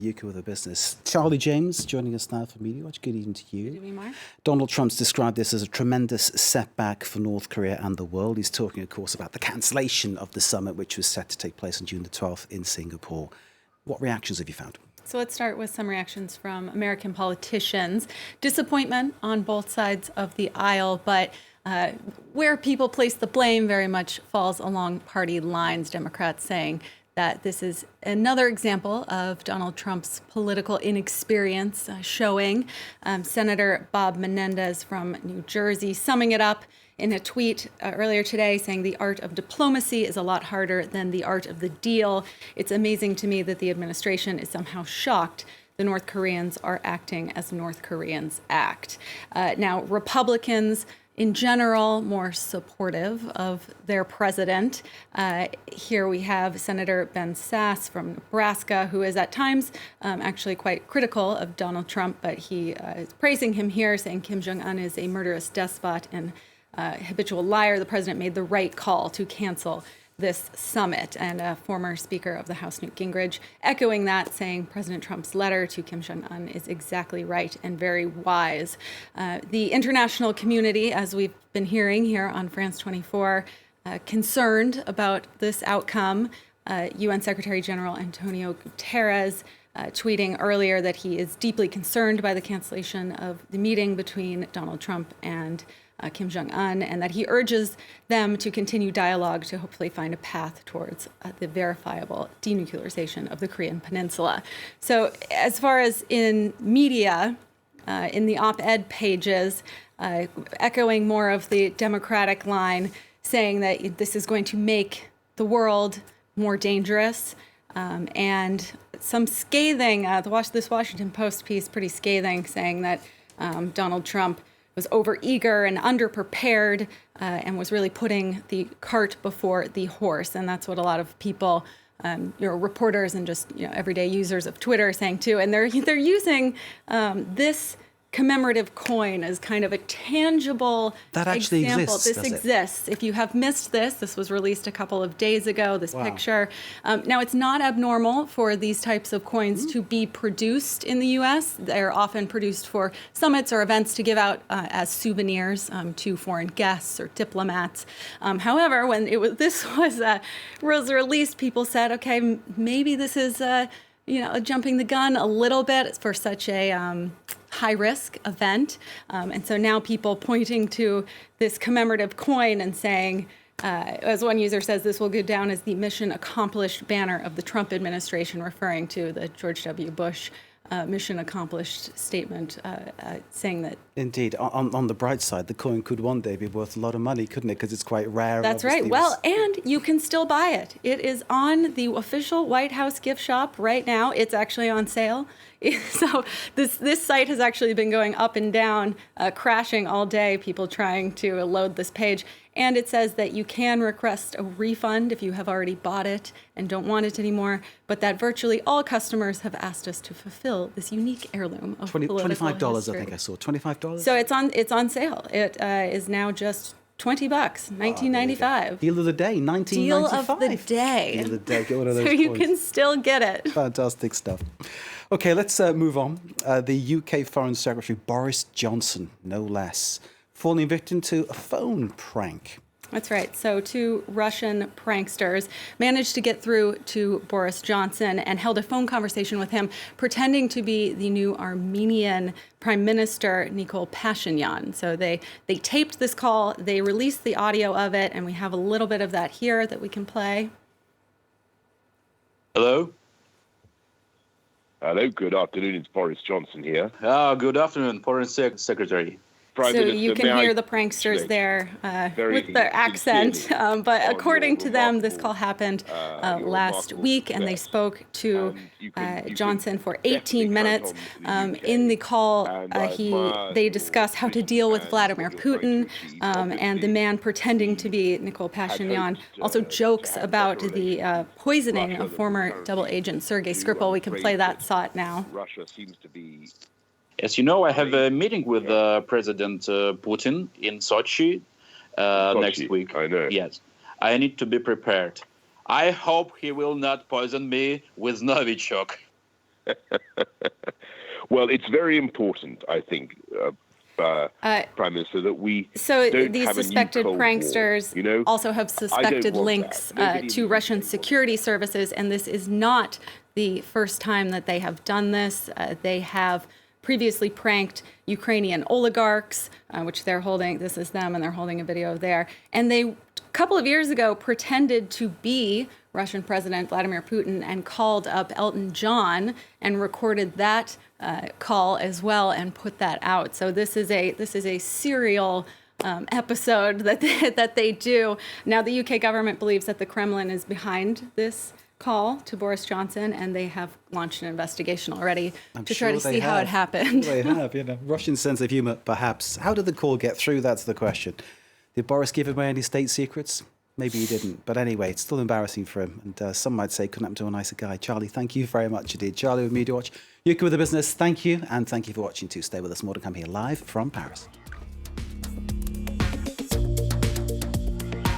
UK with a business. Charlie James joining us now for Media Watch. Good evening to you. Good evening, Mark. Donald Trump's described this as a tremendous setback for North Korea and the world. He's talking, of course, about the cancellation of the summit, which was set to take place on June the 12th in Singapore. What reactions have you found? So let's start with some reactions from American politicians. Disappointment on both sides of the aisle, but where people place the blame very much falls along party lines. Democrats saying that this is another example of Donald Trump's political inexperience showing. Senator Bob Menendez from New Jersey summing it up in a tweet earlier today saying the art of diplomacy is a lot harder than the art of the deal. It's amazing to me that the administration is somehow shocked the North Koreans are acting as North Koreans act. Now, Republicans in general, more supportive of their president. Here we have Senator Ben Sasse from Nebraska, who is at times actually quite critical of Donald Trump, but he is praising him here, saying Kim Jong-un is a murderous despot and habitual liar. The president made the right call to cancel this summit. And a former Speaker of the House, Newt Gingrich, echoing that, saying President Trump's letter to Kim Jong-un is exactly right and very wise. The international community, as we've been hearing here on France 24, concerned about this outcome. UN Secretary General Antonio Guterres tweeting earlier that he is deeply concerned by the cancellation of the meeting between Donald Trump and Kim Jong-un, and that he urges them to continue dialogue to hopefully find a path towards the verifiable denuclearization of the Korean Peninsula. So as far as in media, in the op-ed pages, echoing more of the Democratic line, saying that this is going to make the world more dangerous, and some scathing, this Washington Post piece, pretty scathing, saying that Donald Trump was overeager and underprepared and was really putting the cart before the horse. And that's what a lot of people, reporters and just everyday users of Twitter are saying too. And they're using this commemorative coin as kind of a tangible that actually example. Exists, this exists. If you have missed this was released a couple of days ago, this picture. Now, it's not abnormal for these types of coins to be produced in the U.S. They're often produced for summits or events to give out as souvenirs to foreign guests or diplomats. However, when this was released, people said, okay, maybe this is jumping the gun a little bit for such a high-risk event. And so now people pointing to this commemorative coin and saying, as one user says, this will go down as the mission accomplished banner of the Trump administration, referring to the George W. Bush mission accomplished statement, saying that. Indeed. On the bright side, the coin could one day be worth a lot of money, couldn't it? Because it's quite rare. That's right. Well, and you can still buy it. It is on the official White House gift shop right now. It's actually on sale. So this site has actually been going up and down, crashing all day, people trying to load this page. And it says that you can request a refund if you have already bought it and don't want it anymore, but that virtually all customers have asked us to fulfill this unique heirloom of $25, history. I think I saw. $25? So it's on sale. It is now just $20, $19.95. Deal of the day, $19.95. Deal of the day. Deal of the day. Get one of those so you coins. can still get it. Fantastic stuff. Okay, let's move on. The UK Foreign Secretary Boris Johnson, no less, falling victim to a phone prank. That's right. So two Russian pranksters managed to get through to Boris Johnson and held a phone conversation with him, pretending to be the new Armenian Prime Minister, Nikol Pashinyan. So they taped this call, they released the audio of it, and we have a little bit of that here that we can play. Hello? Hello, good afternoon. It's Boris Johnson here. Good afternoon, Foreign Secretary. Prime So Minister, you can hear the pranksters there with their accent. But according to them, this call happened last week, and they spoke to Johnson for 18 minutes. In the call, they discussed how to deal with Vladimir Putin, and the man pretending to be Nikol Pashinyan also jokes about the poisoning of former double agent Sergei Skripal. We can play that thought now. Russia seems to be. As you know, I have a meeting with President Putin in Sochi next week. I know. Yes, I need to be prepared. I hope he will not poison me with Novichok. Well, it's very important, I think, Prime Minister, that we So don't these have a new suspected Cold War, pranksters you know? also have I don't suspected want links that. Nobody in to the Russian UK wants security services, and this is not the first time that they have done this. They have previously pranked Ukrainian oligarchs, which they're holding. This is them, and they're holding a video there. And they, a couple of years ago, pretended to be Russian President Vladimir Putin and called up Elton John and recorded that call as well and put that out. So this is a serial episode that they do. Now the UK government believes that the Kremlin is behind this call to Boris Johnson, and they have launched an investigation already to try to see how it happened. They have, Russian sense of humour, perhaps. How did the call get through? That's the question. Did Boris give away any state secrets? Maybe he didn't. But anyway, it's still embarrassing for him. And some might say couldn't happen to a nicer guy. Charlie, thank you very much indeed. Charlie with Media Watch. You with the business. Thank you. And thank you for watching too. Stay with us. More to come here live from Paris.